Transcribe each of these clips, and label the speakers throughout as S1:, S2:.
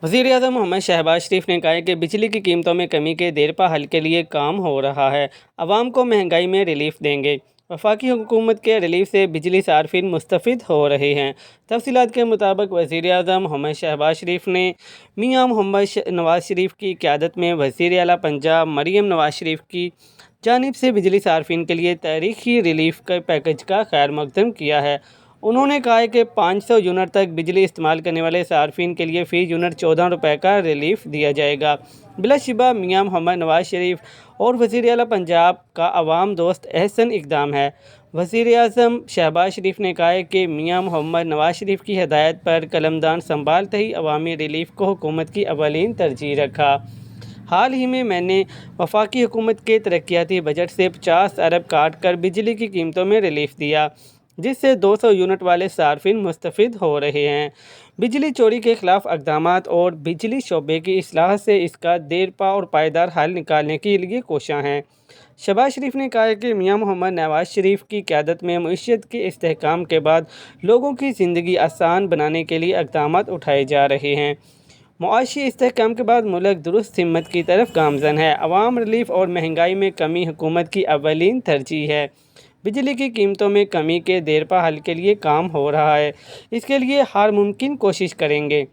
S1: वज़ीर-ए-आज़म मोहम्मद शहबाज शरीफ ने कहा है कि बिजली की कीमतों में कमी के देरपा हल के लिए काम हो रहा है। अवाम को महंगाई में रिलीफ देंगे। वफाकी हुकूमत के रिलीफ से बिजली सार्फिन मुस्तफ़िद हो रहे हैं। तफसीलात के मुताबिक वज़ीर-ए-आज़म मोहम्मद शहबाज शरीफ ने मियां मोहम्मद नवाज़ शरीफ की क़यादत में वज़ीर आला पंजाब मरीम नवाज़ शरीफ की जानिब से बिजली सार्फिन के लिए तारीखी रिलीफ के पैकेज का खैर मकदम किया है। उन्होंने कहा है कि 500 यूनिट तक बिजली इस्तेमाल करने वाले सार्फिन के लिए फ़ी यूनिट 14 रुपये का रिलीफ दिया जाएगा। बिलाशुबा मियां मोहम्मद नवाज़ शरीफ और वज़ीर आला पंजाब का अवाम दोस्त अहसन इक़दाम है। वज़ीर-ए-आज़म शहबाज शरीफ ने कहा है कि मियां मोहम्मद नवाज़ शरीफ की हिदायत पर कलमदान संभालते ही अवामी रिलीफ को हुकूमत की अवलीन तरजीह रखा। हाल ही में मैंने वफाकी हुकूमत के तरक्याती बजट से 50 अरब काट कर बिजली की कीमतों में रिलीफ दिया, जिससे 200 यूनिट वाले सार्फिन मुस्तफ़िद हो रहे हैं। बिजली चोरी के ख़िलाफ़ इक़दामात और बिजली शोबे की इस्लाह से इसका देरपा और पायदार हल निकालने के लिए कोशां हैं। शहबाज शरीफ ने कहा है कि मियां मोहम्मद नवाज़ शरीफ की क़यादत में मईशत के इस्तेहकाम के बाद लोगों की ज़िंदगी आसान बनाने के लिए इक़दामात उठाए जा रहे हैं। मुआशी इस्तेहकाम के बाद मुल्क दुरुस्त सिमत की तरफ गामज़न है। अवाम रिलीफ और महंगाई में कमी हुकूमत की अवलीन तरजीह है। बिजली की कीमतों में कमी के देरपा हल के लिए काम हो रहा है। इसके लिए हर मुमकिन कोशिश करेंगे।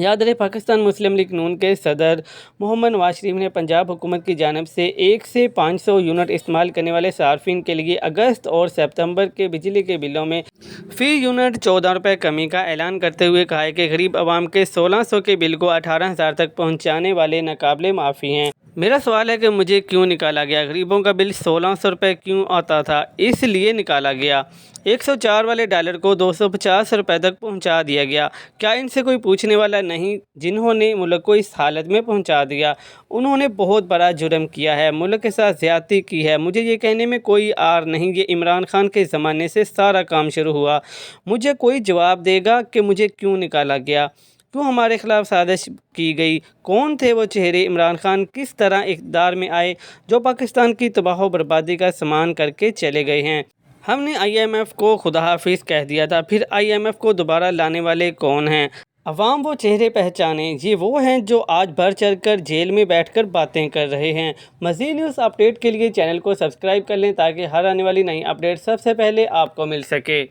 S1: याद रहे, पाकिस्तान मुस्लिम लीग नून के सदर मोहम्मद नवाज़ शरीफ ने पंजाब हुकूमत की जानिब से 1 से 500 यूनिट इस्तेमाल करने वाले सार्फिन के लिए अगस्त और सितंबर के बिजली के बिलों में फ़ी यूनिट 14 रुपये कमी का ऐलान करते हुए कहा है कि गरीब आवाम के 1600 के बिल को 18,000 तक पहुँचाने वाले नाकाबिले माफ़ी हैं। मेरा सवाल है कि मुझे क्यों निकाला गया? गरीबों का बिल 1600 रुपये क्यों आता था? इसलिए निकाला गया। 104 वाले डॉलर को 250 रुपये तक पहुंचा दिया गया। क्या इनसे कोई पूछने वाला नहीं? जिन्होंने मुल्क को इस हालत में पहुंचा दिया, उन्होंने बहुत बड़ा जुर्म किया है, मुल्क के साथ ज़्यादती की है। मुझे ये कहने में कोई आर नहीं, ये इमरान खान के ज़माने से सारा काम शुरू हुआ। मुझे कोई जवाब देगा कि मुझे क्यों निकाला गया, क्यों हमारे ख़िलाफ़ साजिश की गई, कौन थे वो चेहरे, इमरान खान किस तरह इक़्तिदार में आए जो पाकिस्तान की तबाह बर्बादी का सामान करके चले गए हैं। हमने IMF को खुदा हाफिज़ कह दिया था, फिर IMF को दोबारा लाने वाले कौन हैं? अवाम वो चेहरे पहचाने, ये वो हैं जो आज बढ़ चढ़ कर जेल में बैठकर बातें कर रहे हैं। मज़ीद न्यूज़ अपडेट के लिए चैनल को सब्सक्राइब कर लें ताकि हर आने वाली नई अपडेट सबसे पहले आपको मिल सके।